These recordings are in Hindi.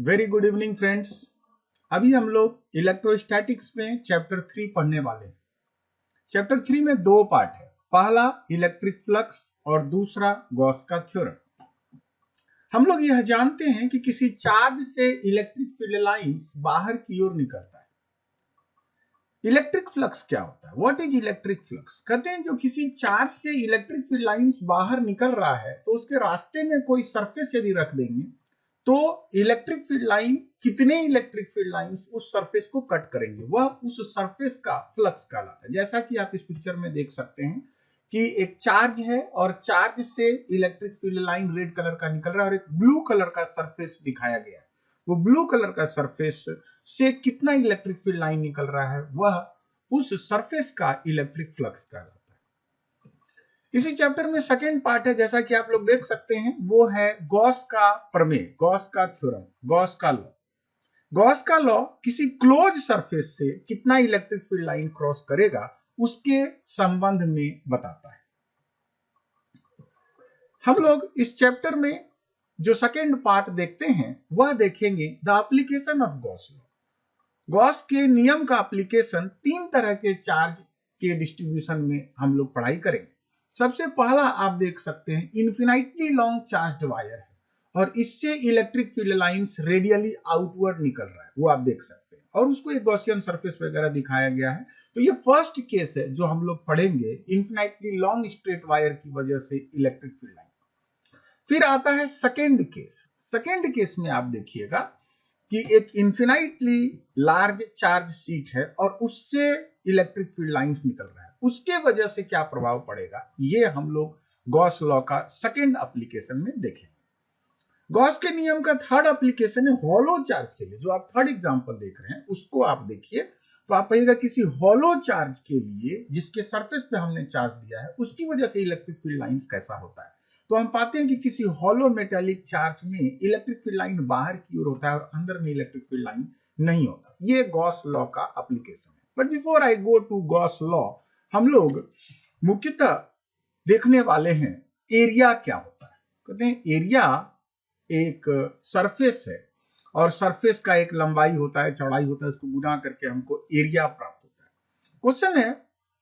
Very good evening friends. अभी हम लोग इलेक्ट्रोस्टैटिक्स में चैप्टर 3 पढ़ने वाले हैं। चैप्टर 3 में दो पार्ट है, पहला इलेक्ट्रिक फ्लक्स और दूसरा गॉस का थ्योरम। हम लोग यह जानते हैं कि किसी चार्ज से इलेक्ट्रिक फील्ड लाइंस बाहर की ओर निकलता है। इलेक्ट्रिक फ्लक्स क्या होता है? What is electric flux? कहते हैं जो किसी चार्ज से इलेक्ट्रिक फील्ड लाइंस बाहर निकल रहा है तो उसके रास्ते में कोई सरफेस यदि रख देंगे तो इलेक्ट्रिक फील्ड लाइन, कितने इलेक्ट्रिक फील्ड लाइंस उस सरफेस को कट करेंगे, वह उस सरफेस का फ्लक्स कहलाता है। जैसा कि आप इस पिक्चर में देख सकते हैं कि एक चार्ज है और चार्ज से electric field line red colour का निकल रहा है और एक ब्लू कलर का सरफेस दिखाया गया है। वो ब्लू कलर का सरफेस से कितना इलेक्ट्रिक फील्ड लाइन निकल रहा है, वह उस सरफेस का इलेक्ट्रिक फ्लक्स कहलाता है। इसी चैप्टर में सेकेंड पार्ट है, जैसा कि आप लोग देख सकते हैं, वो है गॉस का प्रमेय, गॉस का थ्योरम, गॉस का लॉ। गॉस का लॉ किसी क्लोज सरफेस से कितना इलेक्ट्रिक फील्ड लाइन क्रॉस करेगा उसके संबंध में बताता है। हम लोग इस चैप्टर में जो सेकेंड पार्ट देखते हैं वह देखेंगे the application of Gauss law. Gauss के नियम का एप्लीकेशन तीन तरह के चार्ज के डिस्ट्रीब्यूशन में हम लोग पढ़ाई करेंगे। सबसे पहला आप देख सकते हैं इन्फिनाइटली लॉन्ग चार्ज्ड वायर है और इससे electric field lines radially outward निकल रहा है, वो आप देख सकते हैं और उसको एक गॉसियन सरफेस वगैरह दिखाया गया है। तो ये फर्स्ट केस है जो हम लोग पढ़ेंगे, इन्फिनाइटली लॉन्ग स्ट्रेट वायर की वजह से इलेक्ट्रिक फील्ड लाइन। फिर आता है सेकेंड केस। सेकेंड केस में आप देखिएगा कि एक इन्फिनाइटली लार्ज चार्ज शीट है और उससे इलेक्ट्रिक फील्ड लाइंस निकल रहा है, उसके वजह से क्या प्रभाव पड़ेगा, ये हम लोग गॉस लॉ का सेकेंड एप्लीकेशन में देखेंगे। गॉस के नियम का थर्ड एप्लीकेशन है हॉलो चार्ज के लिए। जो आप थर्ड एग्जांपल देख रहे हैं उसको आप देखिए तो आप कहिएगा किसी हॉलो चार्ज के लिए जिसके सरफेस पे हमने चार्ज दिया है उसकी वजह से इलेक्ट्रिक फील्ड लाइंस कैसा होता है। तो हम पाते हैं कि किसी हॉलो मेटेलिक चार्ज में इलेक्ट्रिक फील्ड लाइन बाहर की ओर होता है और अंदर में इलेक्ट्रिक फील्ड लाइन नहीं होता। ये गॉस लॉ का एप्लीकेशन है। But before I go to Gauss law, हम लोग मुख्यतः देखने वाले हैं एरिया क्या होता है। कहते हैं एरिया एक सरफेस है और सरफेस का एक लंबाई होता है, चौड़ाई होता है, उसको गुना करके हमको एरिया प्राप्त होता है। क्वेश्चन है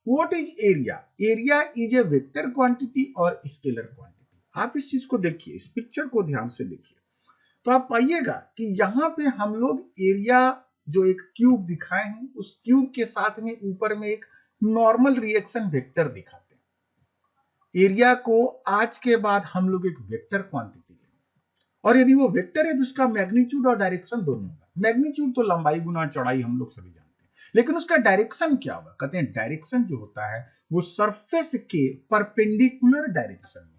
what is area? Area is a vector quantity और स्केलर क्वांटिटी। आप इस चीज को देखिए, इस पिक्चर को ध्यान से देखिए तो आप पाइएगा कि यहाँ पे हम लोग एरिया जो एक क्यूब दिखाए हैं उस क्यूब के साथ में ऊपर में एक नॉर्मल रिएक्शन वेक्टर दिखाते हैं। एरिया को आज के बाद हम लोग एक वेक्टर क्वांटिटी लेंगे और यदि वो वेक्टर है तो उसका मैग्नीट्यूड और डायरेक्शन दोनों होगा। मैग्नीट्यूड तो लंबाई गुना चौड़ाई हम लोग सभी जानते हैं, लेकिन उसका डायरेक्शन क्या होगा? कहते हैं डायरेक्शन जो होता है वो सरफेस के परपेंडिकुलर डायरेक्शन में,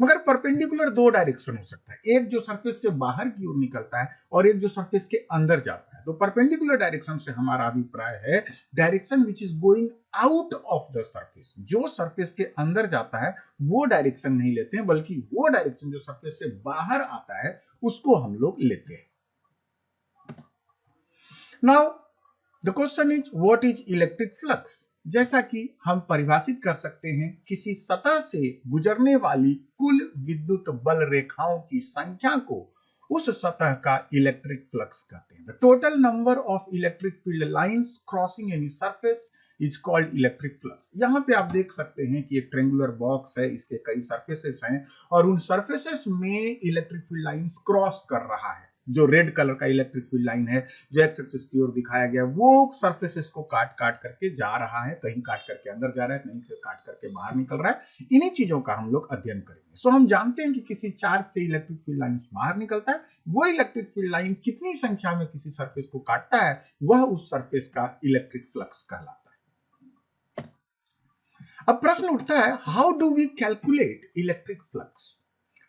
मगर परपेंडिकुलर दो डायरेक्शन हो सकता है, एक जो सरफेस से बाहर की ओर निकलता है और एक जो सरफेस के अंदर जाता है। तो परपेंडिकुलर डायरेक्शन से हमारा अभिप्राय है direction which is going out of the surface. जो सरफेस के अंदर जाता है वो डायरेक्शन नहीं लेते हैं, बल्कि वो डायरेक्शन जो सरफेस से बाहर आता है उसको हम लोग लेते हैं। Now the question is what is electric flux? जैसा कि हम परिभाषित कर सकते हैं किसी सतह से गुजरने वाली कुल विद्युत बल रेखाओं की संख्या को उस सतह का इलेक्ट्रिक फ्लक्स कहते हैं। The total number of electric field lines crossing any surface is called electric flux. यहाँ पे आप देख सकते हैं कि एक ट्रायंगुलर बॉक्स है, इसके कई सरफेसेस हैं और उन सरफेसेस में इलेक्ट्रिक फील्ड लाइंस क्रॉस कर रहा है। जो रेड कलर का इलेक्ट्रिक फील्ड लाइन है जो एक्स एक्सिस की ओर दिखाया गया, वो सरफेसेस को काट काट करके जा रहा है, कहीं काट करके अंदर जा रहा है, कहीं से काट करके बाहर निकल रहा है। इन्हीं चीजों का हम लोग अध्ययन करेंगे। सो हम जानते हैं कि किसी चार्ज से इलेक्ट्रिक फील्ड लाइन बाहर निकलता है, वो इलेक्ट्रिक फील्ड लाइन कितनी संख्या में किसी सरफेस को काटता है वह उस सरफेस का इलेक्ट्रिक फ्लक्स कहलाता है। अब प्रश्न उठता है how do we calculate electric flux?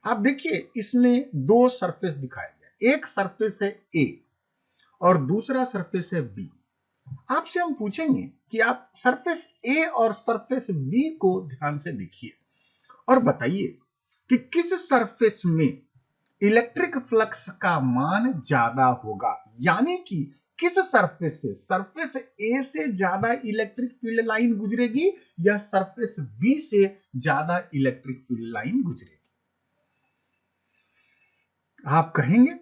आप देखिए इसमें दो सरफेस दिखाए, एक सरफेस है ए और दूसरा सरफेस है बी। आपसे हम पूछेंगे कि आप सरफेस ए और सरफेस बी को ध्यान से देखिए और बताइए कि किस सरफेस में इलेक्ट्रिक फ्लक्स का मान ज्यादा होगा, यानी कि किस सरफेस से, सरफेस ए से ज्यादा इलेक्ट्रिक फील्ड लाइन गुजरेगी या सरफेस बी से ज्यादा इलेक्ट्रिक फील्ड लाइन गुजरेगी। आप कहेंगे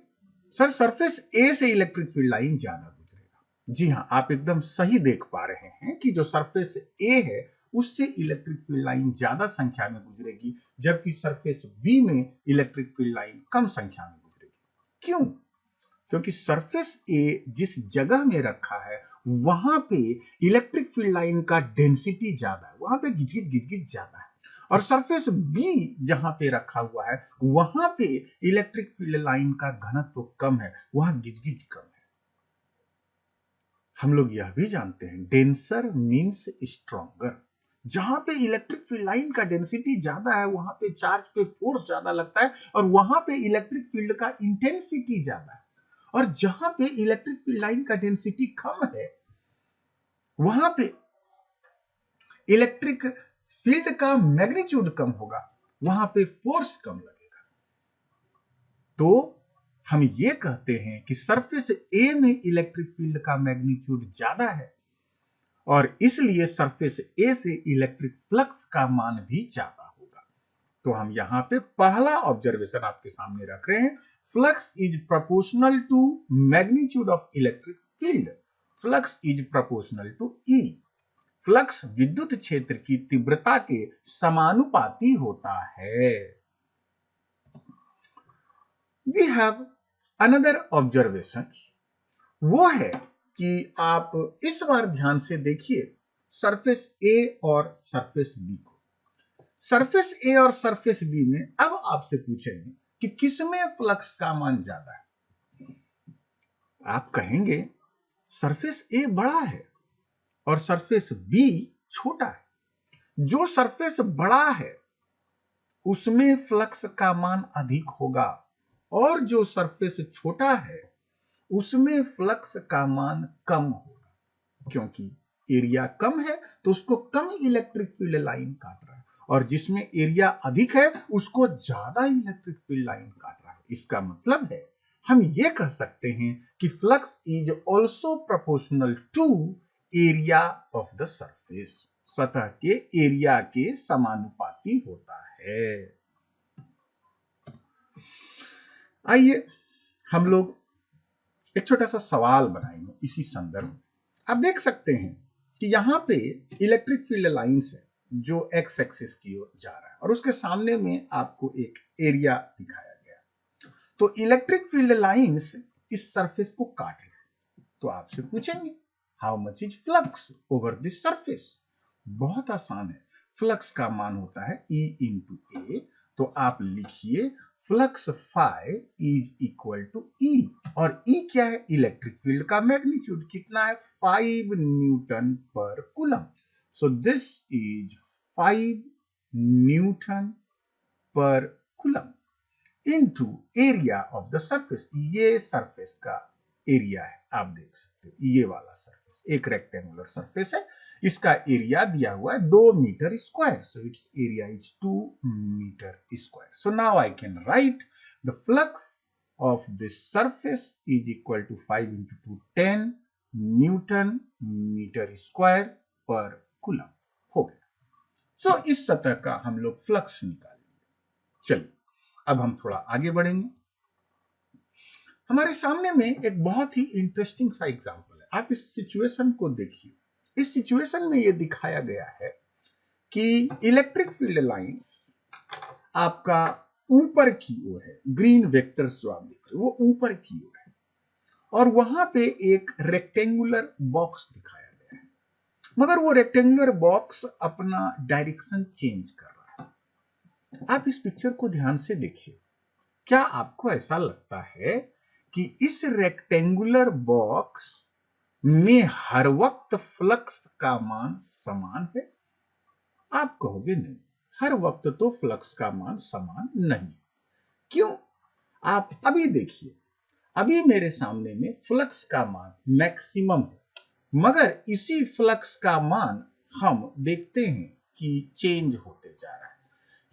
सर सरफेस ए से इलेक्ट्रिक फील्ड लाइन ज्यादा गुजरेगा। जी हाँ, आप एकदम सही देख पा रहे हैं कि जो सरफेस ए है उससे इलेक्ट्रिक फील्ड लाइन ज्यादा संख्या में गुजरेगी, जबकि सरफेस बी में इलेक्ट्रिक फील्ड लाइन कम संख्या में गुजरेगी। क्यों? क्योंकि सरफेस ए जिस जगह में रखा है वहां पे इलेक्ट्रिक फील्ड लाइन का डेंसिटी ज्यादा है, वहां पे गिजगिज ज्यादा है, और सरफेस बी जहां पे रखा हुआ है वहां पे इलेक्ट्रिक फील्ड लाइन का घनत्व कम है, वहां गिजगिज कम है। हम लोग यह भी जानते हैं डेंसर मींस स्ट्रॉन्गर। जहां पे इलेक्ट्रिक फील्ड लाइन का डेंसिटी ज्यादा है वहां पे चार्ज पे फोर्स ज्यादा लगता है, और वहां पे इलेक्ट्रिक फील्ड का इंटेंसिटी ज्यादा है। और जहां पे इलेक्ट्रिक फील्ड लाइन का डेंसिटी कम है वहां पे इलेक्ट्रिक फील्ड का मैग्नीट्यूड कम होगा, वहां पे फोर्स कम लगेगा। तो हम ये कहते हैं कि सरफेस ए में इलेक्ट्रिक फील्ड का मैग्नीट्यूड ज्यादा है, और इसलिए सरफेस ए से इलेक्ट्रिक फ्लक्स का मान भी ज्यादा होगा। तो हम यहां पे पहला ऑब्जर्वेशन आपके सामने रख रहे हैं, flux is proportional to magnitude of electric field. Flux is proportional to E. Flux विद्युत क्षेत्र की तीव्रता के समानुपाती होता है। वी हैव अनदर ऑब्जर्वेशन, वो है कि आप इस बार ध्यान से देखिए सरफेस ए और सरफेस बी को। सरफेस ए और सरफेस बी में अब आपसे पूछेंगे कि किसमें फ्लक्स का मान ज्यादा है। आप कहेंगे सरफेस ए बड़ा है और सरफेस बी छोटा है। जो सरफेस बड़ा है उसमें फ्लक्स का मान अधिक होगा, और जो सरफेस छोटा है उसमें फ्लक्स का मान कम होगा, क्योंकि एरिया कम है तो उसको कम इलेक्ट्रिक फील्ड लाइन काट रहा है, और जिसमें एरिया अधिक है उसको ज्यादा इलेक्ट्रिक फील्ड लाइन काट रहा है। इसका मतलब है हम ये कह सकते हैं कि flux is also proportional to area of the surface. सतह के एरिया के समानुपाती होता है। आइए हम लोग एक छोटा सा सवाल बनाएंगे इसी संदर्भ में। आप देख सकते हैं कि यहां पे इलेक्ट्रिक फील्ड लाइंस है जो एक्स एक्सिस की ओर जा रहा है, और उसके सामने में आपको एक एरिया दिखाया गया। तो इलेक्ट्रिक फील्ड लाइंस इस सरफेस को काट रहे हैं। तो आपसे पूछेंगे how much is flux over this surface. बहुत आसान है, फ्लक्स का मान होता है E इंटू ए। तो आप लिखिए flux phi is equal to E, और E क्या है? इलेक्ट्रिक फील्ड का मैग्नीट्यूड कितना है? 5 newton per coulomb. So this is 5 newton per coulomb into area of the surface. ये सरफेस का एरिया है, आप देख सकते हो ये वाला सरफेस एक रेक्टेंगुलर सरफेस है, इसका एरिया दिया हुआ है 2 metre square. So its area is 2 metre square. So now I can write the flux of this surface is equal to 5 into 2 10 newton metre square पर कूलम हो गया। सो इस सतह का हम लोग फ्लक्स निकालेंगे। चलिए अब हम थोड़ा आगे बढ़ेंगे। हमारे सामने में एक बहुत ही इंटरेस्टिंग सा एग्जांपल है। आप इस सिचुएशन को देखिए। इस सिचुएशन में यह दिखाया गया है कि इलेक्ट्रिक फील्ड लाइंस आपका ऊपर की ओर है, ग्रीन वेक्टर्स जो आप देख रहे हो वो ऊपर की ओर है, और वहां पे एक रेक्टेंगुलर बॉक्स दिखाया गया है, मगर वो रेक्टेंगुलर बॉक्स अपना डायरेक्शन चेंज कर रहा है। आप इस पिक्चर को ध्यान से देखिए। क्या आपको ऐसा लगता है कि इस रेक्टेंगुलर बॉक्स में हर वक्त फ्लक्स का मान समान है? आप कहोगे नहीं, हर वक्त तो फ्लक्स का मान समान नहीं। क्यों? आप अभी देखिए, अभी मेरे सामने में फ्लक्स का मान मैक्सिमम है, मगर इसी फ्लक्स का मान हम देखते हैं कि चेंज होते जा रहा है।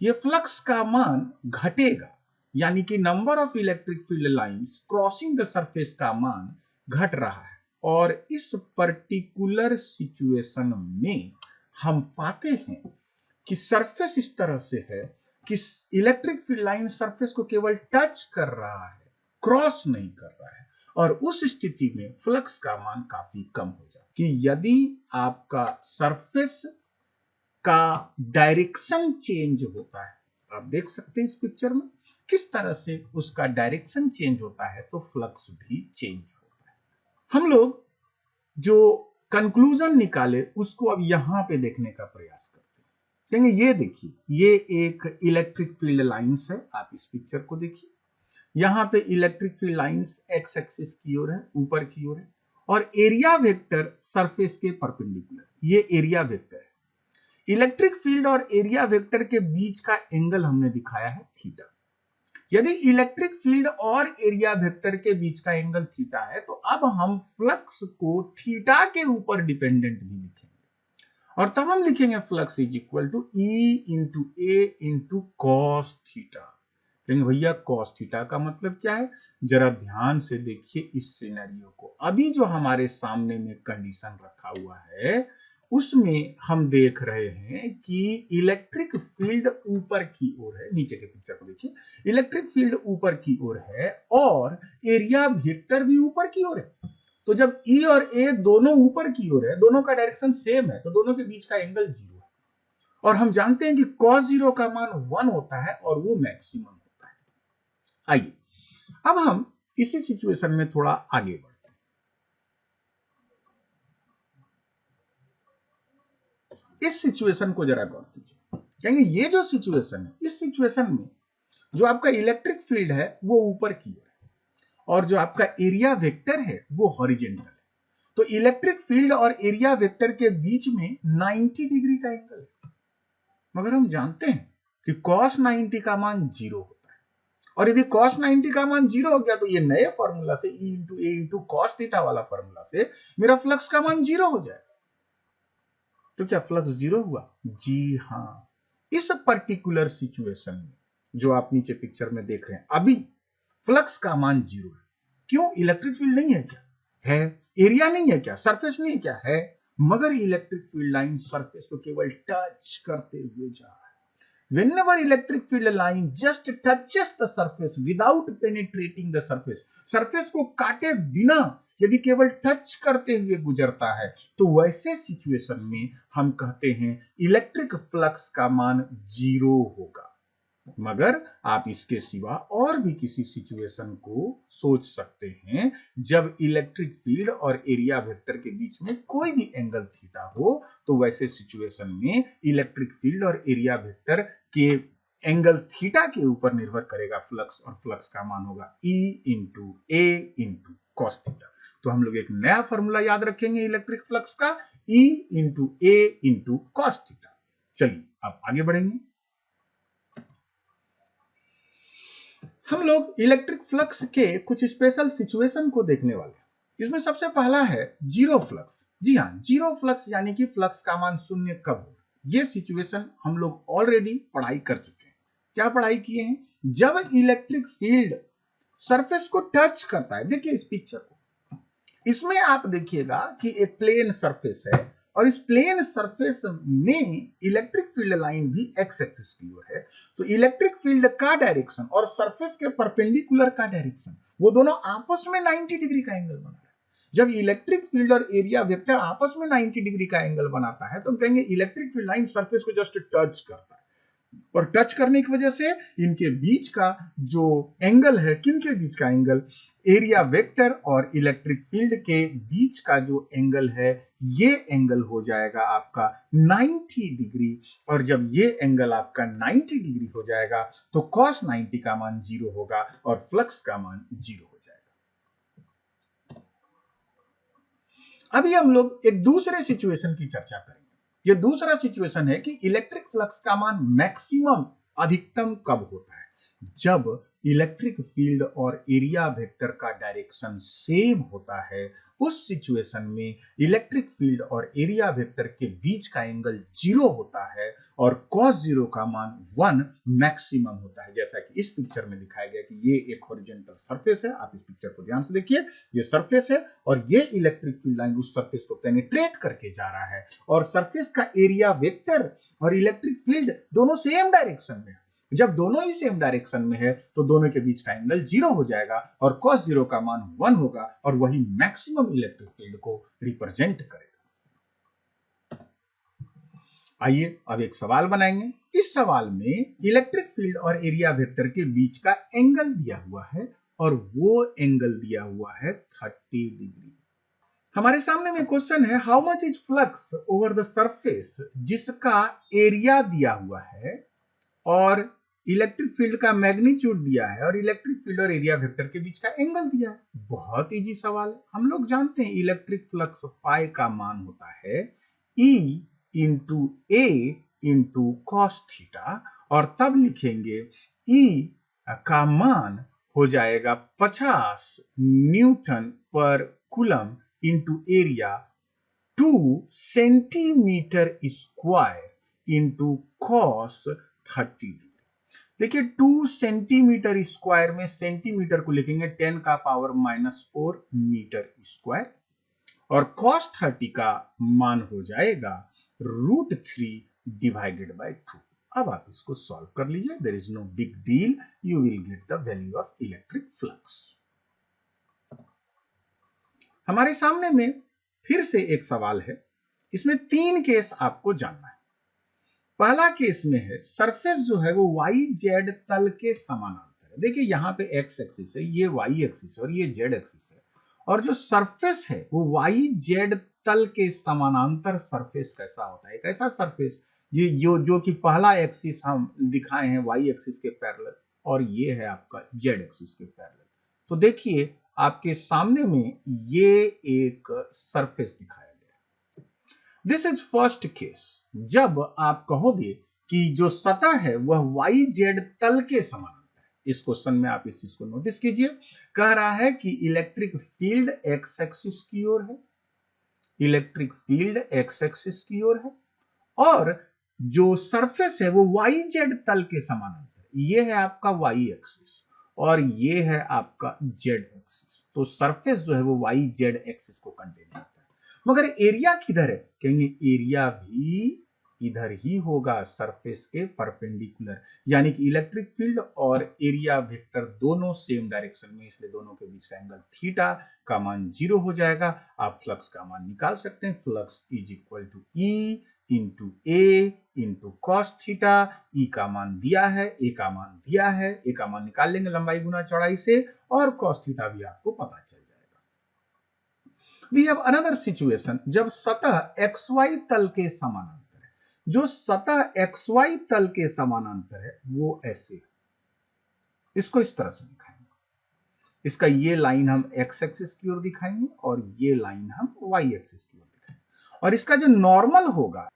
ये फ्लक्स का मान घटेगा, यानी कि number of electric field lines crossing the surface का मान घट रहा है, और इस पर्टिकुलर सिचुएशन में हम पाते हैं कि सरफेस इस तरह से है कि इलेक्ट्रिक फील्ड लाइन सरफेस को केवल टच कर रहा है, क्रॉस नहीं कर रहा है, और उस स्थिति में फ्लक्स का मान काफी कम हो जाए। कि यदि आपका सरफेस का डायरेक्शन चेंज होता है, आप देख सकते हैं इस पिक्चर में किस तरह से उसका डायरेक्शन चेंज होता है, तो फ्लक्स भी चेंज होता है। हम लोग जो कंक्लूजन निकाले उसको अब यहां पे देखने का प्रयास करते हैं। ये देखिए, ये एक इलेक्ट्रिक फील्ड लाइंस है, आप इस पिक्चर को देखिए। यहां पे electric field lines x axis की ओर है, ऊपर की ओर है, और एरिया वेक्टर सरफेस के परपेंडिकुलर, ये एरिया वेक्टर है। इलेक्ट्रिक फील्ड और एरिया वेक्टर के बीच का एंगल हमने दिखाया है थीटा। यदि इलेक्ट्रिक फील्ड और एरिया वेक्टर के बीच का एंगल थीटा है, तो अब हम फ्लक्स को थीटा के ऊपर डिपेंडेंट भी लिखेंगे, और तब हम लिखेंगे flux is equal to E into A into cos theta. कहेंगे भैया कॉस थीटा का मतलब क्या है? जरा ध्यान से देखिए इस सिनेरियो को। अभी जो हमारे सामने में कंडीशन रखा हुआ है उसमें हम देख रहे हैं कि इलेक्ट्रिक फील्ड ऊपर की ओर है, नीचे के पिक्चर को देखिए, इलेक्ट्रिक फील्ड ऊपर की ओर है और एरिया वेक्टर भी ऊपर की ओर है। तो जब ई और ए दोनों ऊपर की ओर है, दोनों का डायरेक्शन सेम है, तो दोनों के बीच का एंगल 0 है, और हम जानते हैं कि cos 0 का मान 1 होता है और वो मैक्सिमम होता है। आइए अब हम इसी सिचुएशन में थोड़ा आगे बढ़ते हैं। इस सिचुएशन को जरा गौर कीजिए। कहेंगे ये जो सिचुएशन है, इस सिचुएशन में जो आपका इलेक्ट्रिक फील्ड है वो ऊपर की ओर है, और जो आपका एरिया वेक्टर है वो हॉरिजॉन्टल है। तो इलेक्ट्रिक फील्ड और एरिया वेक्टर के बीच में 90 डिग्री का एंगल है, मगर हम जानते हैं कि cos 90 का मान 0 होता है, और यदि cos 90 का मान 0 हो गया तो ये नए फॉर्मूला से E into A into cos theta वाला फॉर्मूला से मेरा फ्लक्स का मान 0 हो जाएगा। तो क्या फ्लक्स 0 हुआ? जी हाँ। इस पर्टिकुलर सिचुएशन में जो आप नीचे पिक्चर में देख रहे हैं, अभी फ्लक्स का मान 0 है। क्यों? इलेक्ट्रिक फील्ड नहीं है क्या? है। एरिया नहीं है क्या? सरफेस नहीं है क्या? है। मगर इलेक्ट्रिक फील्ड लाइन सरफेस को केवल टच करते हुए जा रहा है। Whenever electric field line just touches the surface without penetrating the surface, surface को काटे बिना यदि केवल टच करते हुए गुजरता है, तो वैसे सिचुएशन में हम कहते हैं इलेक्ट्रिक फ्लक्स का मान 0 होगा। मगर आप इसके सिवा और भी किसी सिचुएशन को सोच सकते हैं जब इलेक्ट्रिक फील्ड और एरिया वेक्टर के बीच में कोई भी एंगल थीटा हो, तो वैसे सिचुएशन में इलेक्ट्रिक फील्ड और एरिया वेक्टर के एंगल थीटा के ऊपर निर्भर करेगा फ्लक्स, और फ्लक्स का मान होगा E into A into cos theta. तो हम लोग एक नया फॉर्मूला याद रखेंगे इलेक्ट्रिक फ्लक्स का, E into A into cos theta. चलिए अब आगे बढ़ेंगे। हम लोग इलेक्ट्रिक फ्लक्स के कुछ स्पेशल सिचुएशन को देखने वाले हैं। इसमें सबसे पहला है जीरो फ्लक्स। जी हाँ, जीरो फ्लक्स यानी कि फ्लक्स का मान 0 कब होगा। ये सिचुएशन हम लोग ऑलरेडी पढ़ाई कर चुके हैं। क्या पढ़ाई किए हैं? जब इलेक्ट्रिक फील्ड सरफेस को टच करता है। देखिए इस पिक्चर को, इसमें आप देखिएगा कि एक प्लेन सरफेस है, और इस प्लेन सरफेस में इलेक्ट्रिक फील्ड लाइन भी एक्स एक्सिस की ओर है। तो इलेक्ट्रिक फील्ड का डायरेक्शन और सरफेस के परपेंडिकुलर का डायरेक्शन, वो दोनों आपस में 90 डिग्री का एंगल बना रहा है। जब इलेक्ट्रिक फील्ड और एरिया वेक्टर आपस में 90 डिग्री का एंगल बनाता है, तो हम कहेंगे इलेक्ट्रिक फील्ड लाइन सरफेस को जस्ट टच करता है, और टच करने की वजह से इनके बीच का जो एंगल है, किनके बीच का एंगल, एरिया वेक्टर और इलेक्ट्रिक फील्ड के बीच का जो एंगल है, ये एंगल हो जाएगा आपका 90 डिग्री। और जब ये एंगल आपका 90 डिग्री हो जाएगा तो cos 90 का मान 0 होगा और फ्लक्स का मान 0 हो जाएगा। अभी हम लोग एक दूसरे सिचुएशन की चर्चा करेंगे। ये दूसरा सिचुएशन है कि इलेक्ट्रिक फ्लक्स का मान मैक्सिमम, अधिकतम कब होता है? जब इलेक्ट्रिक फील्ड और एरिया वेक्टर का डायरेक्शन सेम होता है। उस सिचुएशन में इलेक्ट्रिक फील्ड और एरिया वेक्टर के बीच का एंगल 0 होता है और cos 0 का मान 1 मैक्सिमम होता है। जैसा कि इस पिक्चर में दिखाया गया कि ये एक हॉरिजॉन्टल सरफेस है, आप इस पिक्चर को ध्यान से देखिए, ये सरफेस है और ये इलेक्ट्रिक फील्ड लाइन उस सरफेस को पेनिट्रेट करके जा रहा है, और सरफेस का एरिया वेक्टर और इलेक्ट्रिक फील्ड दोनों सेम डायरेक्शन में है। जब दोनों ही सेम डायरेक्शन में है तो दोनों के बीच का एंगल 0 हो जाएगा और cos 0 का मान 1 होगा और वही मैक्सिमम इलेक्ट्रिक फील्ड को रिप्रेजेंट करेगा। आइए अब एक सवाल बनाएंगे। इस सवाल में इलेक्ट्रिक फील्ड और एरिया वेक्टर के बीच का एंगल दिया हुआ है और वो एंगल दिया हुआ है 30 डिग्री। हमारे सामने में क्वेश्चन है how much is flux over the surface, जिसका एरिया दिया हुआ है और इलेक्ट्रिक फील्ड का मैग्नीट्यूड दिया है और इलेक्ट्रिक फील्ड और एरिया वेक्टर के बीच का एंगल दिया है। बहुत इजी सवाल है। हम लोग जानते हैं इलेक्ट्रिक फ्लक्स पाई का मान होता है E into A into cos theta और तब लिखेंगे E का मान हो जाएगा 50 Newton per coulomb into area 2 centimetre square into cos 30 degree. देखिए 2 सेंटीमीटर स्क्वायर में सेंटीमीटर को लिखेंगे 10 का पावर -4 मीटर स्क्वायर और cos 30 का मान हो जाएगा √3 डिवाइडेड बाय 2। अब आप इसको सॉल्व कर लीजिए, there is no big deal, you will get the value of electric flux. हमारे सामने में फिर से एक सवाल है, इसमें 3 केस आपको जानना है। पहला केस में है सरफेस जो है वो YZ तल के समानांतर है। देखिए यहाँ पे x एक्सिस है, ये y एक्सिस है और ये z एक्सिस है और जो सरफेस है वो YZ तल के समानांतर सरफेस कैसा होता है, एक ऐसा सरफेस ये जो कि पहला एक्सिस हम दिखाए हैं y एक्सिस के पैरेलल और ये है आपका z एक्सिस के पैरेलल। तो देखिए आपके सामने में ये एक सरफेस दिखाया गया। दिस इज फर्स्ट केस, जब आप कहोगे कि जो सतह है वह YZ तल के समानांतर है। इस क्वेश्चन में आप इस चीज को नोटिस कीजिए, कह रहा है कि इलेक्ट्रिक फील्ड x एक्सिस की ओर है, इलेक्ट्रिक फील्ड x एक्सिस की ओर है और जो सरफेस है वो YZ तल के समानांतर, ये है आपका y एक्सिस और ये है आपका z एक्सिस। तो सरफेस जो है वो YZ एक्सिस को कंटेन करता है। मगर एरिया किधर है, कहेंगे एरिया भी इधर ही होगा सरफेस के परपेंडिकुलर, यानी कि इलेक्ट्रिक फील्ड और एरिया वेक्टर दोनों सेम डायरेक्शन में, इसलिए दोनों के बीच का एंगल थीटा का मान 0 हो जाएगा। आप फ्लक्स का मान निकाल सकते हैं, flux is equal to E into A into cos theta. E का मान दिया है, A का मान दिया है, A का मान निकाल लेंगे लंबाई गुना चौड़ाई से और कॉस थीटा भी आपको पता चल जाएगा। We have another situation, जब सतह XY तल के समानांतर है। जो सतह XY तल के समानांतर है वो ऐसे है, इसको इस तरह से दिखाएंगे। इसका ये लाइन हम x एक्सिस की ओर दिखाएंगे और ये लाइन हम y एक्सिस की ओर दिखाएंगे और इसका जो नॉर्मल होगा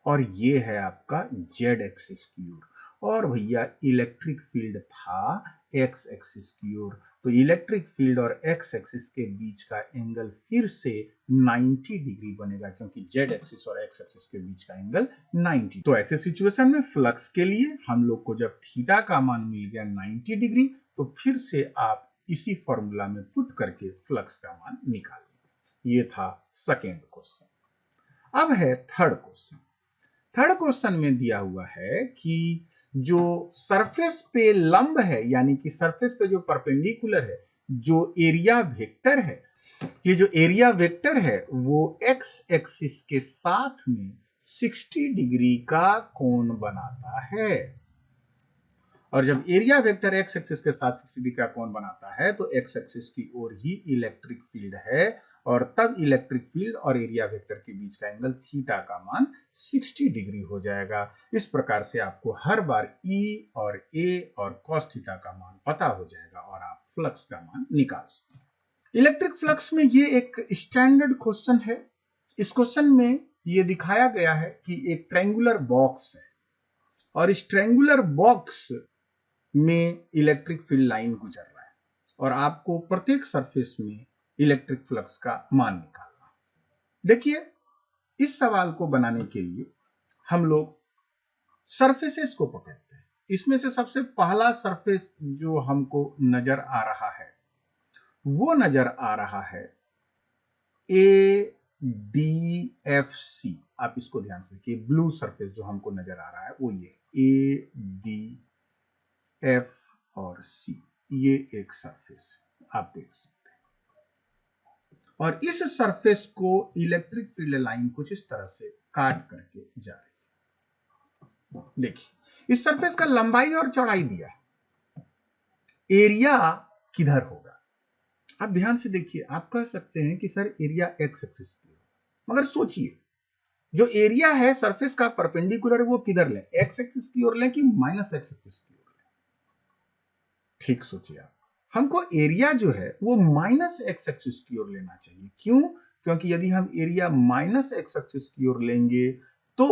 और ये है आपका z एक्सिस की ओर और भैया इलेक्ट्रिक फील्ड था x एक्सिस की ओर, तो इलेक्ट्रिक फील्ड और x एक्सिस के बीच का एंगल फिर से 90 डिग्री बनेगा क्योंकि z एक्सिस और x एक्सिस के बीच का एंगल 90। तो ऐसे सिचुएशन में फ्लक्स के लिए हम लोग को जब थीटा का मान मिल गया 90 डिग्री तो फिर से आप इसी फॉर्मूला में पुट करके फ्लक्स का मान निकाल लेंगे। ये था सेकेंड क्वेश्चन। अब है थर्ड क्वेश्चन। थर्ड क्वेश्चन में दिया हुआ है कि जो सरफेस पे लंब है, यानी कि सरफेस पे जो परपेंडिकुलर है, जो एरिया वेक्टर है, ये जो एरिया वेक्टर है वो x एक्सिस के साथ में 60 डिग्री का कोण बनाता है और जब एरिया वेक्टर x एक्सिस के साथ 60 डिग्री का कोण बनाता है तो x एक्सिस की ओर ही इलेक्ट्रिक फील्ड है और तब इलेक्ट्रिक फील्ड और एरिया वेक्टर के बीच का एंगल थीटा का मान 60 डिग्री हो जाएगा। इस प्रकार से आपको हर बार E और A और cos थीटा का मान पता हो जाएगा और आप फ्लक्स का मान निकाल सकते हैं। इलेक्ट्रिक फ्लक्स में ये एक स्टैंडर्ड क्वेश्चन है। इस क्वेश्चन में ये दिखाया गया है कि एक ट्रायंगुलर बॉक्स है और इस ट्रायंगुलर बॉक्स में इलेक्ट्रिक फील्ड लाइन गुजर रहा है और आपको प्रत्येक सरफेस में इलेक्ट्रिक फ्लक्स का मान निकालना। देखिए इस सवाल को बनाने के लिए हम लोग सरफेसेस को पकड़ते हैं। इसमें से सबसे पहला सरफेस जो हमको नजर आ रहा है वो नजर आ रहा है ADFC। आप इसको ध्यान से देखिए, ब्लू सरफेस जो हमको नजर आ रहा है वो ये ए डी एफ और सी, ये एक सरफेस आप देख सकते हैं। और इस सरफेस को इलेक्ट्रिक फील्ड लाइन कुछ इस तरह से काट करके जा रही है। देखिए इस सरफेस का लंबाई और चौड़ाई दिया है, एरिया किधर होगा? आप ध्यान से देखिए, आप कह सकते हैं कि सर एरिया एक्स एक्सिस की, मगर सोचिए जो एरिया है सरफेस का परपेंडिकुलर वो किधर लें, एक्स एक्सिस की ओर लें कि माइनस एक्स एक्सिस की ओर लें? ठीक सोचिए आप, हमको एरिया जो है वो माइनस एक्स एक्सिस की ओर लेना चाहिए। क्यों? क्योंकि यदि हम एरिया माइनस एक्स एक्सिस की ओर लेंगे तो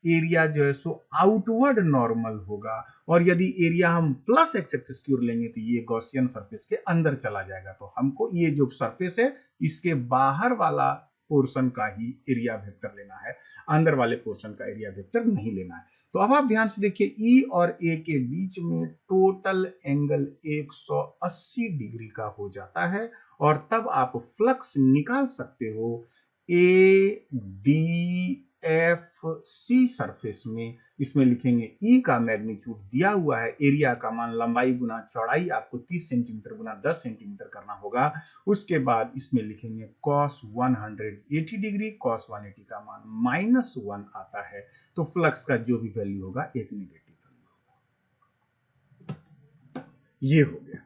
एरिया जो है सो आउटवर्ड नॉर्मल होगा, और यदि एरिया हम प्लस एक्स एक्सिस की ओर लेंगे तो ये गॉसियन सरफेस के अंदर चला जाएगा। तो हमको ये जो सरफेस है इसके बाहर वाला पोर्शन का ही एरिया वेक्टर लेना है, अंदर वाले पोर्शन का एरिया वेक्टर नहीं लेना है। तो अब आप ध्यान से देखिए, ई और ए के बीच में टोटल एंगल 180 डिग्री का हो जाता है, और तब आप फ्लक्स निकाल सकते हो A D F C surface में। इसमें लिखेंगे ई का मैग्नीट्यूड दिया हुआ है, एरिया का मान लंबाई गुना चौड़ाई आपको 30 सेंटीमीटर गुना 10 सेंटीमीटर करना होगा। उसके बाद इसमें लिखेंगे cos 180 डिग्री, cos 180 का मान -1 आता है, तो फ्लक्स का जो भी वैल्यू होगा एक नेगेटिव वैल्यू होगा। ये हो गया।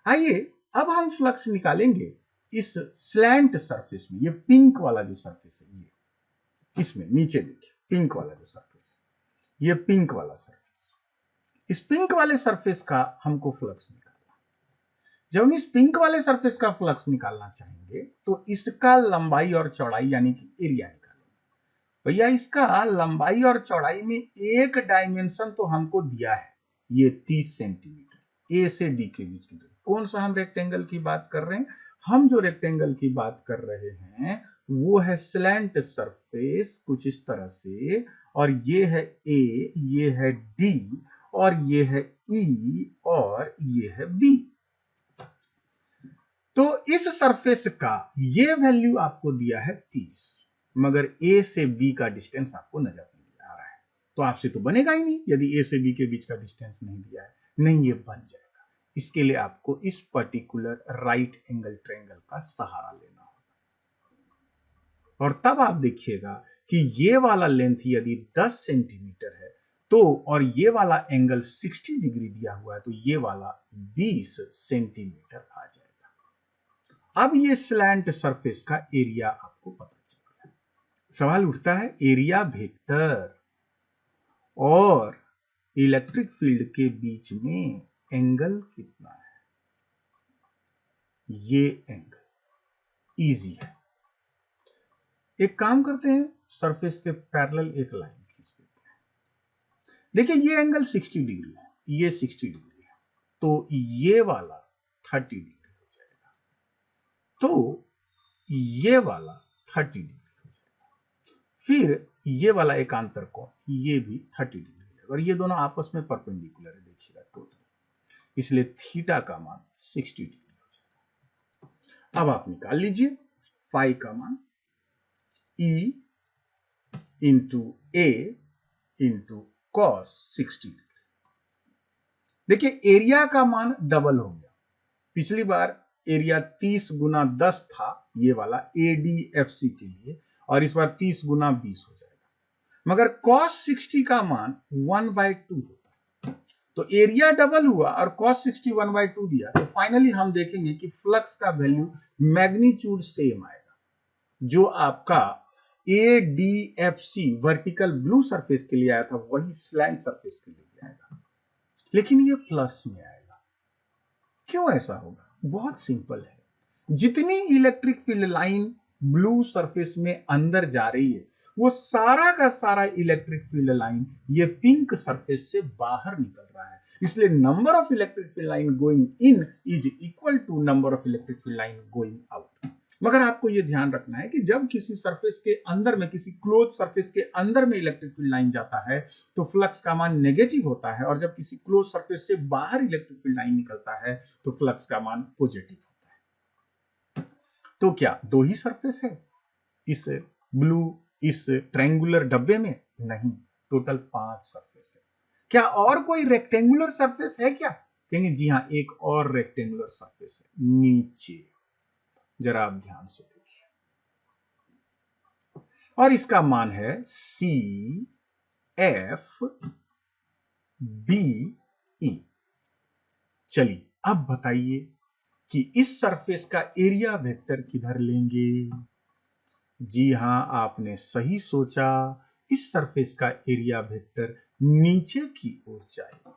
आइए अब हम फ्लक्स निकालेंगे इस स्लैंट सरफेस में, ये पिंक वाला जो सरफेस है, ये इसमें नीचे देखिए पिंक वाला जो सरफेस, ये पिंक वाला सरफेस, इस पिंक वाले सरफेस का हमको फ्लक्स निकालना। जब हम इस पिंक वाले सरफेस का फ्लक्स निकालना चाहेंगे तो इसका लंबाई और चौड़ाई यानी कि एरिया निकालेंगे। भैया इसका लंबाई और चौड़ाई में एक डायमेंशन तो हमको दिया है, ये 30 सेंटीमीटर ए से डी के बीच की दूरी। कौन सा हम रेक्टेंगल की बात कर रहे हैं? हम जो रेक्टेंगल की बात कर रहे हैं वो है स्लैंट सरफेस कुछ इस तरह से, और ये है ए, ये है डी, और ये है ई, और ये है बी। तो इस सरफेस का ये वैल्यू आपको दिया है 30, मगर ए से बी का डिस्टेंस आपको नजर नहीं आ रहा है, तो आपसे तो बनेगा ही नहीं यदि ए से बी के बीच का डिस्टेंस नहीं दिया है। नहीं, ये बन जाएगा। इसके लिए आपको इस पर्टिकुलर राइट एंगल ट्रायंगल का सहारा लेना होगा, और तब आप देखिएगा कि ये वाला लेंथ यदि 10 सेंटीमीटर है तो, और ये वाला एंगल 60 डिग्री दिया हुआ है, तो ये वाला 20 सेंटीमीटर आ जाएगा। अब ये स्लैंट सरफेस का एरिया आपको पता चल गया। सवाल उठता है एरिया वेक्टर और इलेक्ट्रिक फील्ड के बीच में एंगल कितना है? ये एंगल इजी है। एक काम करते हैं, सरफेस के पैरेलल एक लाइन खींच देते हैं। देखिए ये एंगल 60 डिग्री है, ये 60 डिग्री है, तो ये वाला 30 डिग्री हो जाएगा, तो ये वाला 30 डिग्री हो जाएगा, फिर ये वाला एकांतर कोण ये भी 30 डिग्री हो जाएगा, और ये दोनों आपस में परपेंडिकुलर है देखिएगा टोटल, इसलिए थीटा का मान 60 डिग्री हो जाएगा। अब आप निकाल लीजिए फाई का मान E into A into cos 60 degree. देखिए एरिया का मान डबल हो गया, पिछली बार एरिया 30 गुना 10 था ये वाला ADFC के लिए, और इस बार 30 गुना 20 हो जाएगा, मगर cos 60 का मान 1/2 होता है, तो एरिया डबल हुआ और cos 60 1/2 दिया, तो फाइनली हम देखेंगे कि फ्लक्स का वैल्यू मैग्नीट्यूड सेम आएगा, जो आपका ADFC वर्टिकल ब्लू सरफेस के लिए आया था वही स्लैंट सरफेस के लिए आएगा, लेकिन ये प्लस में आएगा। क्यों ऐसा होगा? बहुत सिंपल है, जितनी electric field line blue surface में अंदर जा रही है वो सारा का सारा इलेक्ट्रिक फील्ड लाइन ये पिंक सरफेस से बाहर निकल रहा है, इसलिए number of electric field line going in is equal to number of electric field line going out. मगर आपको यह ध्यान रखना है कि जब किसी सरफेस के अंदर में, किसी क्लोज सरफेस के अंदर में इलेक्ट्रिक फील्ड लाइन जाता है तो फ्लक्स का मान नेगेटिव होता है, और जब किसी क्लोज सरफेस से बाहर इलेक्ट्रिक फील्ड लाइन निकलता है तो फ्लक्स का मान पॉजिटिव होता है। तो क्या दो ही सरफेस है इस ब्लू इस ट्रायंगुलर डब्बे में? नहीं, टोटल 5 सरफेस है। क्या और कोई रेक्टेंगुलर सरफेस है क्या? कहेंगे जी हाँ, एक और रेक्टेंगुलर सरफेस है नीचे, जरा आप ध्यान से देखिए, और इसका मान है CFBE। चलिए अब बताइए कि इस सरफेस का एरिया वेक्टर किधर लेंगे? जी हां, आपने सही सोचा, इस सरफेस का एरिया वेक्टर नीचे की ओर जाएगा।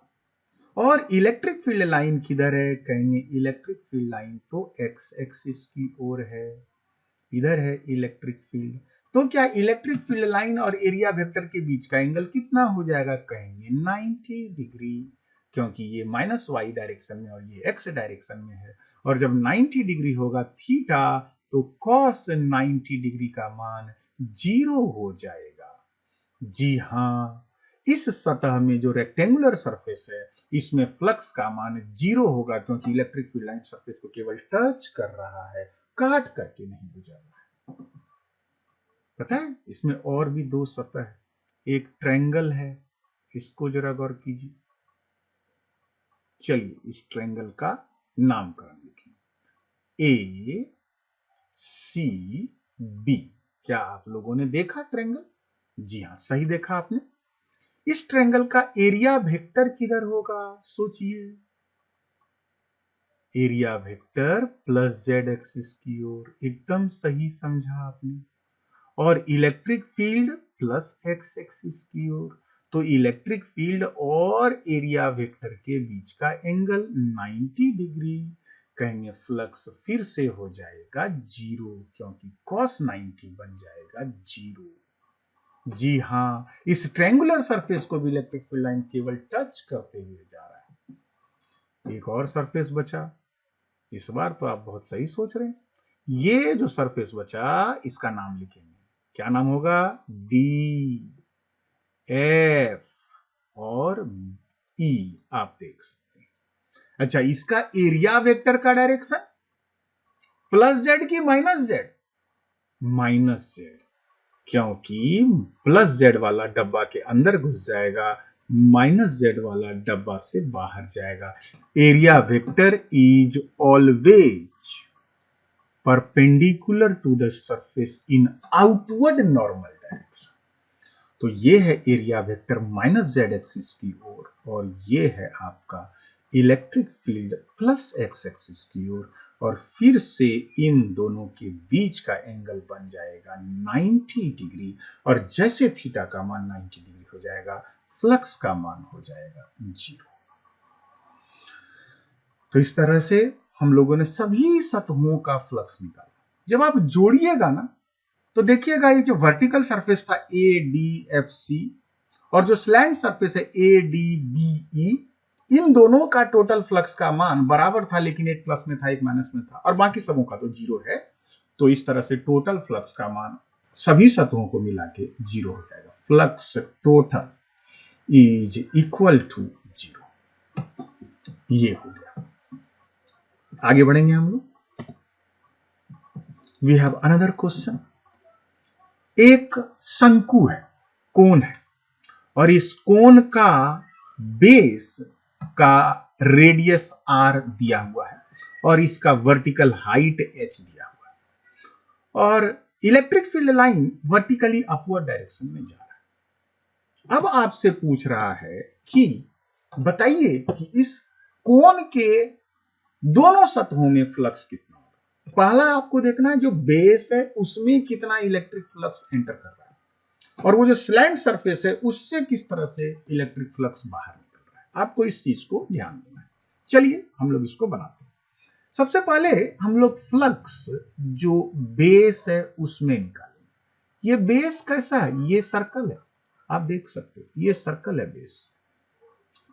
और इलेक्ट्रिक फील्ड लाइन किधर है? कहेंगे इलेक्ट्रिक फील्ड लाइन तो एक्स एक्सिस की ओर है, इधर है इलेक्ट्रिक फील्ड। तो क्या इलेक्ट्रिक फील्ड लाइन और एरिया वेक्टर के बीच का एंगल कितना हो जाएगा? कहेंगे 90 डिग्री, क्योंकि ये -y डायरेक्शन में और ये x डायरेक्शन में है। और जब 90 डिग्री होगा थीटा, तो cos 90 डिग्री का मान 0 हो जाएगा। जी हाँ, इस सतह में जो रेक्टेंगुलर सरफेस है, इसमें फ्लक्स का मान 0 होगा, क्योंकि इलेक्ट्रिक फील्ड लाइन सरफेस को केवल टच कर रहा है, काट करके नहीं गुजर रहा है। पता है, इसमें और भी 2 सतह है, एक ट्रायंगल है, इसको जरा गौर कीजिए। चलिए इस ट्रायंगल का नामकरण लिखें, ACB। क्या आप लोगों ने देखा ट्रायंगल? जी हाँ, सही देखा आपने। इस ट्रायंगल का एरिया वेक्टर किधर होगा? सोचिए, area vector plus z axis की ओर, एकदम सही समझा आपने। और electric field plus x axis की ओर। तो इलेक्ट्रिक फील्ड और एरिया वेक्टर के बीच का एंगल 90 डिग्री। कहेंगे फ्लक्स फिर से हो जाएगा 0, क्योंकि cos 90 बन जाएगा 0। जी हाँ, इस ट्रायंगुलर सरफेस को भी इलेक्ट्रिक फील्ड लाइन केवल टच करते हुए जा रहा है। एक और सरफेस बचा, इस बार तो आप बहुत सही सोच रहे हैं। ये जो सरफेस बचा, इसका नाम लिखेंगे, क्या नाम होगा? D, F और E, आप देख सकते हैं। अच्छा, इसका एरिया वेक्टर का डायरेक्शन प्लस z की माइनस z? माइनस z, क्योंकि प्लस z वाला डब्बा के अंदर घुस जाएगा, माइनस z वाला डब्बा से बाहर जाएगा। Area vector is always perpendicular to the surface in outward normal direction. तो ये है area vector minus z axis की ओर, और ये है आपका electric field plus x axis की ओर। और फिर से इन दोनों के बीच का एंगल बन जाएगा 90 डिग्री, और जैसे थीटा का मान 90 डिग्री हो जाएगा, फ्लक्स का मान हो जाएगा 0। तो इस तरह से हम लोगों ने सभी सतहों का फ्लक्स निकाला। जब आप जोड़िएगा ना, तो देखिएगा ये जो वर्टिकल सरफेस था ADFC और जो स्लैंट सरफेस है ADBE, इन दोनों का टोटल फ्लक्स का मान बराबर था, लेकिन एक प्लस में था एक माइनस में था, और बाकी सबों का तो 0 है। तो इस तरह से टोटल फ्लक्स का मान सभी सतहों को मिला के 0 हो जाएगा। Flux total is equal to 0। ये हो गया। आगे बढ़ेंगे हम लोग। We have another question. एक शंकु है, कोन है, और इस कोन का बेस का रेडियस r दिया हुआ है, और इसका वर्टिकल हाइट h दिया हुआ है, और electric field line vertically upward direction में जा रहा है। अब आपसे पूछ रहा है कि बताइए कि इस कोन के दोनों सतहों में फ्लक्स कितना होगा। पहला आपको देखना है जो बेस है उसमें कितना इलेक्ट्रिक फ्लक्स एंटर कर रहा है, और वो जो स्लैंट सरफेस है उससे किस तरह से इलेक्ट्रिक फ्लक्स बाहर निकल रहा है। आपको इस चीज को ध्यान देना है। चलिए हम लोग इसको बनाते हैं। सबसे पहले हम लोग फ्लक्स जो बेस है उसमें निकालेंगे। ये बेस कैसा है? ये सर्कल है, आप देख सकते हैं, ये सर्कल है बेस।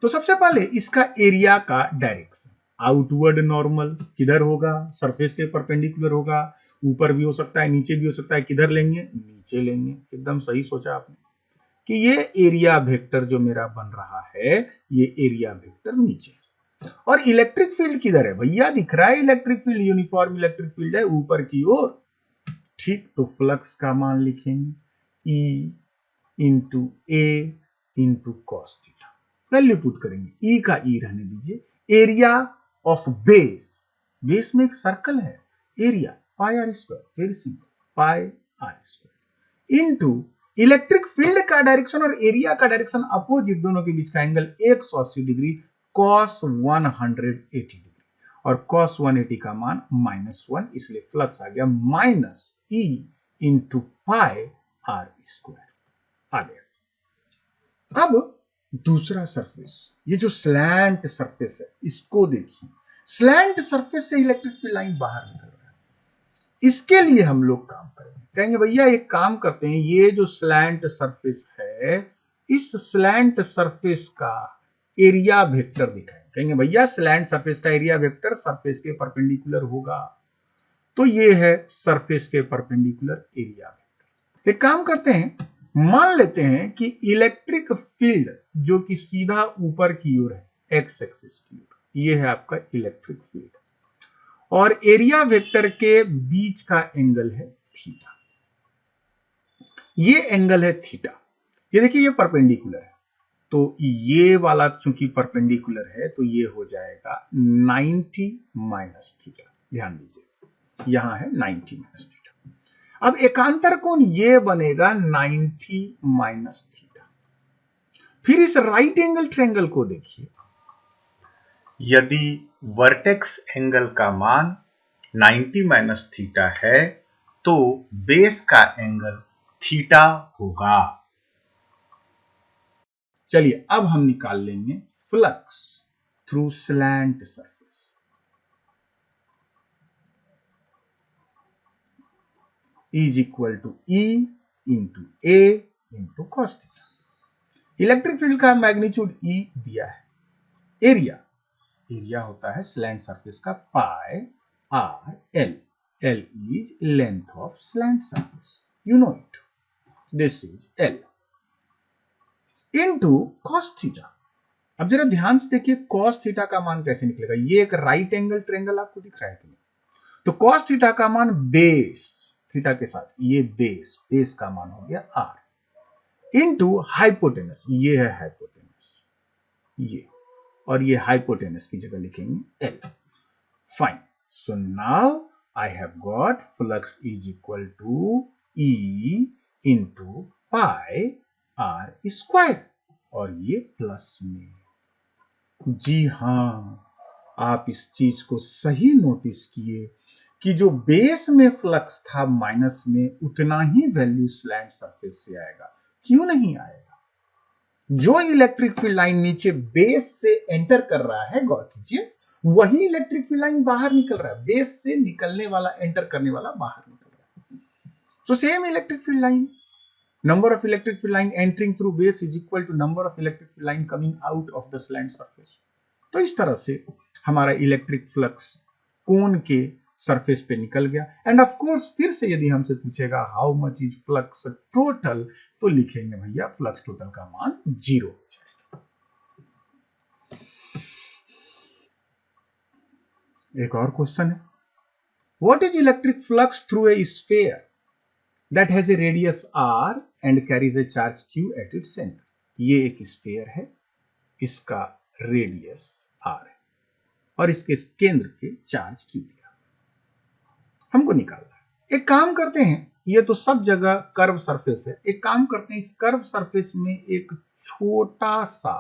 तो सबसे पहले इसका एरिया का डायरेक्शन, आउटवर्ड नॉर्मल किधर होगा? सरफेस के परपेंडिकुलर होगा, ऊपर भी हो सकता है नीचे भी हो सकता है। किधर लेंगे? नीचे लेंगे। एकदम सही सोचा आपने कि ये एरिया वेक्टर जो मेरा बन रहा है, ये एरिया वेक्टर नीचे। और इलेक्ट्रिक फील्ड किधर है? भैया दिख रहा है electric field, uniform electric field है ऊपर की ओर। ठीक, तो फ्लक्स का मान लिखेंगे E into A into cos theta. Value put करेंगे, E का E रहने दीजिए। एरिया ऑफ बेस, बेस में एक सर्कल है, area pi are square, very simple, pi are square into electric field का डायरेक्शन और एरिया का डायरेक्शन अपोजिट, दोनों के बीच का एंगल 180 डिग्री cos 180 डिग्री, और cos 180 का मान -1, इसलिए फ्लक्स आ गया -E into pi are square आ गया। अब दूसरा सरफेस, ये जो स्लैंट सरफेस है, इसको देखिए। स्लैंट सरफेस से इलेक्ट्रिक फील्ड लाइन बाहर निकल रहा है, इसके लिए हम लोग काम करेंगे। कहेंगे भैया एक काम करते हैं, ये जो स्लैंट सरफेस है, इस स्लैंट सरफेस का एरिया वेक्टर दिखाएं। कहेंगे भैया स्लैंट सरफेस का एरिया वेक्टर सरफेस के परपेंडिकुलर होगा, तो ये है सरफेस के परपेंडिकुलर एरिया वेक्टर। एक काम करते हैं, मान लेते हैं कि इलेक्ट्रिक फील्ड जो कि सीधा ऊपर की ओर है, एक्स एक्सिस की ओर, ये है आपका इलेक्ट्रिक फील्ड, और एरिया वेक्टर के बीच का एंगल है थीटा। ये एंगल है थीटा, ये देखिए ये परपेंडिकुलर है, तो ये वाला चूंकि परपेंडिकुलर है तो ये हो जाएगा 90 माइनस थीटा। ध्यान दीजिए यहां है 90 माइनस थीटा। अब एकांतर कोण ये बनेगा 90 माइनस थीटा। फिर इस राइट एंगल ट्रायंगल को देखिए, यदि वर्टेक्स एंगल का मान 90 माइनस थीटा है तो बेस का एंगल थीटा होगा। चलिए अब हम निकाल लेंगे flux through slant surface. Is equal to E into A into cos theta. Electric field का मैग्नीट्यूड E दिया है, एरिया होता है स्लैंट सरफेस का pi R L, L is length of slant surface, you know it, this is L into cos theta. अब जरा ध्यान से देखिए cos थीटा का मान कैसे निकलेगा, ये एक राइट एंगल ट्रायंगल आपको दिख रहा है कि नहीं, तो cos थीटा का मान बेस थीटा के साथ, ये बेस का मान हो गया r इनटू हाइपोटेनस, ये है हाइपोटेनस, ये, और ये हाइपोटेनस की जगह लिखेंगे L। Fine, so now I have got flux is equal to E into pi are square, और ये प्लस में। जी हां, आप इस चीज को सही नोटिस किए कि जो बेस में फ्लक्स था माइनस में, उतना ही वैल्यू स्लैंट सरफेस से आएगा। क्यों नहीं आएगा? जो इलेक्ट्रिक फील्ड लाइन नीचे बेस से एंटर कर रहा है, गौर कीजिए, वही इलेक्ट्रिक फील्ड लाइन बाहर निकल रहा है, बेस से निकलने वाला, एंटर करने वाला बाहर निकल रहा है। तो same electric field line, number of electric field line entering through base is equal to number of electric field line coming out of the slant surface। तो इस तरह से हमारा इलेक्ट्रिक फ्लक्स कोन के सरफेस पे निकल गया। एंड ऑफ कोर्स फिर से यदि हमसे पूछेगा how much is flux total, तो लिखेंगे भैया फ्लक्स टोटल का मान 0 हो जाएगा। एक और क्वेश्चन है, what is electric flux through a sphere that has a radius r and carries a charge q at its center। ये एक स्फीयर है, इसका रेडियस r है और इसके केंद्र पे चार्ज q दिया, हमको निकालना है। एक काम करते हैं, ये तो सब जगह कर्व सरफेस है, एक काम करते हैं, इस कर्व सरफेस में एक छोटा सा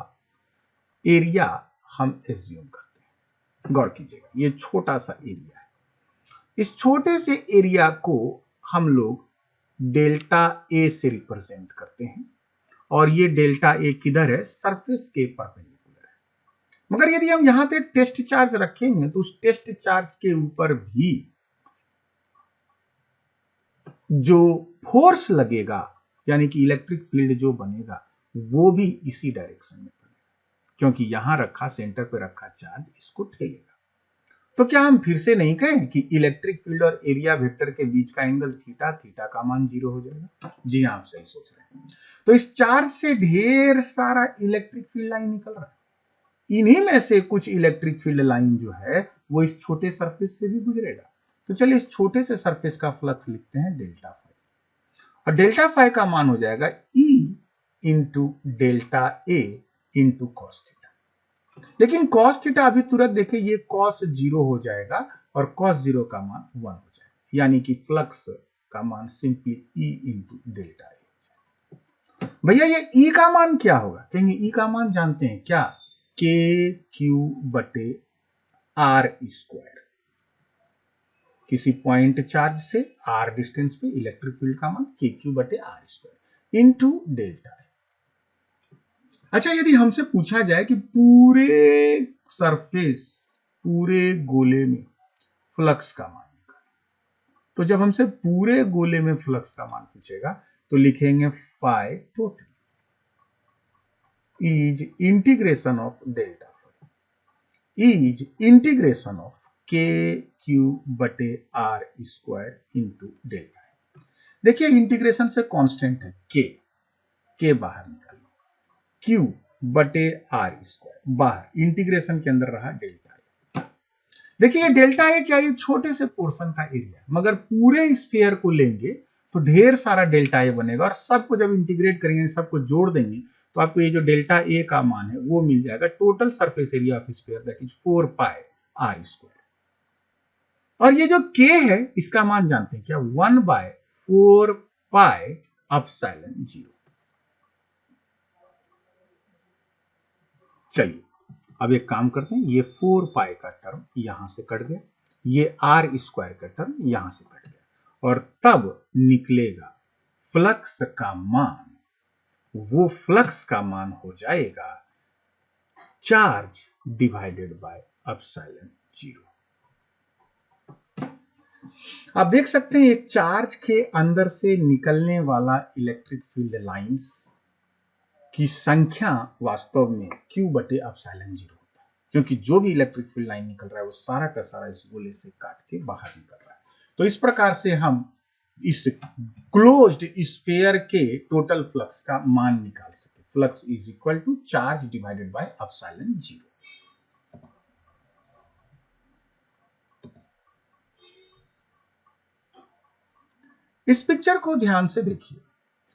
एरिया हम एज्यूम करते हैं। गौर कीजिएगा, ये छोटा सा एरिया है, इस छोटे से एरिया को हम लोग डेल्टा ए से रिप्रेजेंट करते हैं, और ये डेल्टा ए किधर है, सरफेस के परपेंडिकुलर है। मगर यदि हम यहां पे एक टेस्ट चार्ज रखेंगे तो उस टेस्ट चार्ज के ऊपर भी जो फोर्स लगेगा, यानी कि इलेक्ट्रिक फील्ड जो बनेगा, वो भी इसी डायरेक्शन में बनेगा, क्योंकि यहां रखा, सेंटर पे रखा चार्ज इसको ठेलेगा। तो क्या हम फिर से नहीं कहें कि इलेक्ट्रिक फील्ड और एरिया वेक्टर के बीच का एंगल थीटा, थीटा का मान 0 हो जाएगा? जी हां, आप सही सोच रहे हैं। तो इस चार्ज से ढेर सारा इलेक्ट्रिक फील्ड लाइन निकल रहा है, इन्हीं में से कुछ इलेक्ट्रिक फील्ड लाइन जो है वो इस छोटे सरफेस से भी गुजरेगा। तो चलिए इस छोटे से सरफेस का फ्लक्स लिखते हैं डेल्टा फाई। और डेल्टा फाई का मान हो जाएगा E into delta A into cos theta. लेकिन कॉस थीटा अभी तुरंत देखिए ये कॉस 0 हो जाएगा और कॉस 0 का मान 1 हो जाएगा, यानी कि फ्लक्स का मान simply E into delta A. भैया ये E का मान क्या होगा? कहेंगे E का मान जानते हैं क्या? के क्यू बटे आर स्क्वायर। किसी पॉइंट चार्ज से r डिस्टेंस पे इलेक्ट्रिक फील्ड का मान के क्यू बटे r square into delta A. अच्छा, यदि हमसे पूछा जाए कि पूरे सरफेस, पूरे गोले में फ्लक्स का मान निकालें, तो जब हमसे पूरे गोले में फ्लक्स का मान पूछेगा तो लिखेंगे phi total is integration of delta phi is integration of K Q बटे आर स्क्वायर इंटू डेल्टा। देखिए इंटीग्रेशन से कांस्टेंट है के बाहर निकालिए, क्यू बटे आर स्क्वायर बाहर, इंटीग्रेशन के अंदर रहा डेल्टा ए। देखिए ये डेल्टा ए क्या, ये छोटे से पोर्शन का एरिया, मगर पूरे स्फीयर को लेंगे तो ढेर सारा डेल्टा ए बनेगा और सबको जब इंटीग्रेट करेंगे, सबको जोड़ देंगे तो आपको ये जो डेल्टा ए का मान है वो मिल जाएगा। Total surface area of sphere that is 4 pi are square. और ये जो के है इसका मान जानते हैं क्या? 1/4 पाई एप्सिलॉन 0। चलिए अब एक काम करते हैं, ये 4 पाई का टर्म यहां से कट गया, ये आर स्क्वायर का टर्म यहां से कट गया, और तब निकलेगा फ्लक्स का मान। वो फ्लक्स का मान हो जाएगा चार्ज डिवाइडेड बाय एप्सिलॉन 0। आप देख सकते हैं एक चार्ज के अंदर से निकलने वाला इलेक्ट्रिक फील्ड लाइंस की संख्या वास्तव में Q बटे एप्सिलॉन 0 होता है, क्योंकि जो भी इलेक्ट्रिक फील्ड लाइन निकल रहा है वो सारा का सारा इस गोले से काट के बाहर निकल रहा है। तो इस प्रकार से हम इस क्लोज्ड स्फीयर के टोटल फ्लक्स का मान निकाल सके। Flux is equal to charge divided by epsilon 0। इस पिक्चर को ध्यान से देखिए।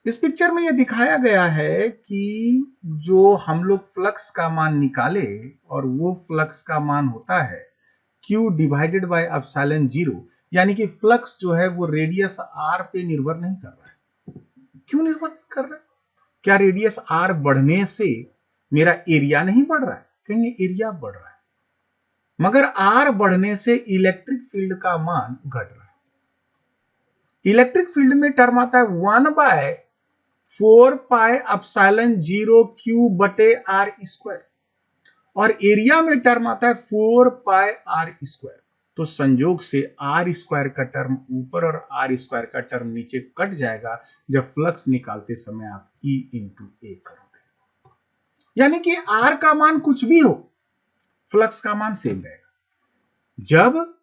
इस पिक्चर में यह दिखाया गया है कि जो हम लोग फ्लक्स का मान निकाले और वो फ्लक्स का मान होता है Q डिवाइडेड बाय एप्सिलॉन 0, यानी कि फ्लक्स जो है वो रेडियस r पे निर्भर नहीं कर रहा है। क्यों निर्भर नहीं कर रहा है? क्या रेडियस r बढ़ने से मेरा एरिया नहीं बढ़ रहा है? कहेंगे एरिया बढ़ रहा है, मगर r बढ़ने से इलेक्ट्रिक फील्ड का मान घट रहा है। इलेक्ट्रिक फील्ड में टर्म आता है 1/4 पाई एप्सिलॉन 0 Q बटे आर स्क्वायर, और एरिया में टर्म आता है 4 पाई आर स्क्वायर। तो संयोग से आर स्क्वायर का टर्म ऊपर और आर स्क्वायर का टर्म नीचे कट जाएगा जब फ्लक्स निकालते समय आप E इंटू ए करोगे, यानी कि आर का मान कुछ भी हो फ्लक्स का मान सेम रहेगा। जब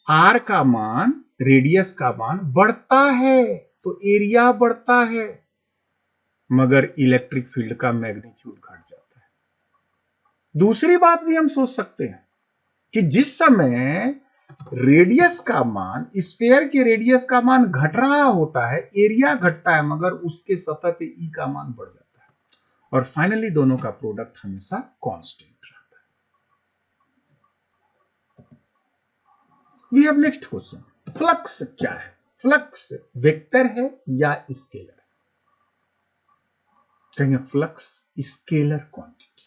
आर का मान, रेडियस का मान बढ़ता है तो एरिया बढ़ता है, मगर इलेक्ट्रिक फील्ड का मैग्नीट्यूड घट जाता है। दूसरी बात भी हम सोच सकते हैं कि जिस समय रेडियस का मान, स्फीयर के रेडियस का मान घट रहा होता है, एरिया घटता है, मगर उसके सतह पे E का मान बढ़ जाता है, और फाइनली दोनों का प्रोडक्ट हमेशा कांस्टेंट रहता है। We have next question. Flux क्या है? फ्लक्स वेक्टर है या स्केलर? कहेंगे फ्लक्स स्केलर क्वांटिटी।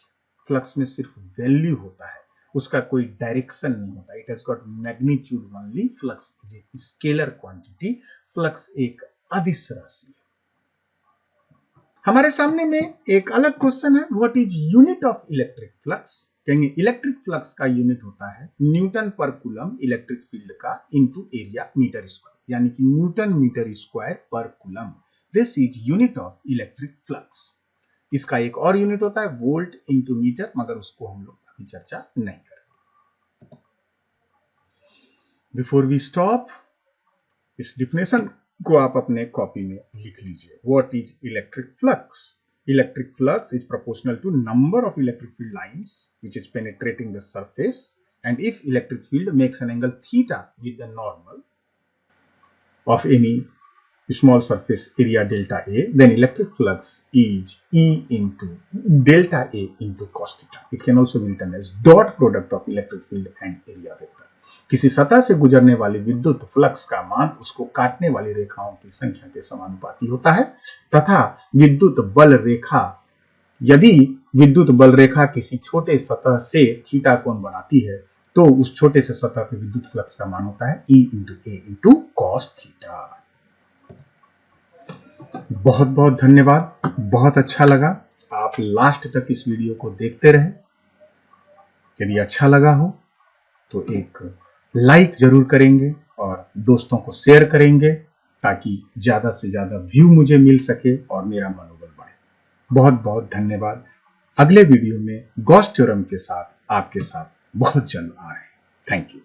फ्लक्स में सिर्फ वैल्यू होता है, उसका कोई डायरेक्शन नहीं होता। It has got magnitude only. Flux is a scalar quantity. Flux एक अदिश राशि है। हमारे सामने में एक अलग क्वेश्चन है, what is unit of electric flux? कहेंगे इलेक्ट्रिक फ्लक्स का यूनिट होता है Newton per coulomb electric field का इंटू एरिया मीटर स्क्वायर, यानी कि न्यूटन मीटर स्क्वायर पर coulomb. This is unit of electric flux. इसका एक और यूनिट होता है वोल्ट इंटू मीटर, मगर उसको हम लोग अभी चर्चा नहीं करेंगे। बिफोर वी स्टॉप, इस डिफिनेशन को आप अपने कॉपी में लिख लीजिए। What is electric flux? Electric flux is proportional to number of electric field lines which is penetrating the surface, and if electric field makes an angle theta with the normal of any small surface area delta A, then electric flux is E into delta A into cos theta. It can also be written as dot product of electric field and area vector. किसी सतह से गुजरने वाली विद्युत फ्लक्स का मान उसको काटने वाली रेखाओं की संख्या के समानुपाती होता है तथा यदि विद्युत बल रेखा किसी छोटे सतह से थीटा कोण बनाती है तो उस छोटे से सतह पर विद्युत फ्लक्स का मान होता है E into A into cos theta. बहुत बहुत धन्यवाद, बहुत अच्छा लगा। आप लास्ट तक इस वीडियो को देखते रहे। यदि अच्छा लगा हो तो एक लाइक जरूर करेंगे और दोस्तों को शेयर करेंगे ताकि ज्यादा से ज्यादा व्यू मुझे मिल सके और मेरा मनोबल बढ़े। बहुत बहुत धन्यवाद। अगले वीडियो में गॉस थ्योरम के साथ आपके साथ बहुत जल्द आ रहे हैं। Thank you.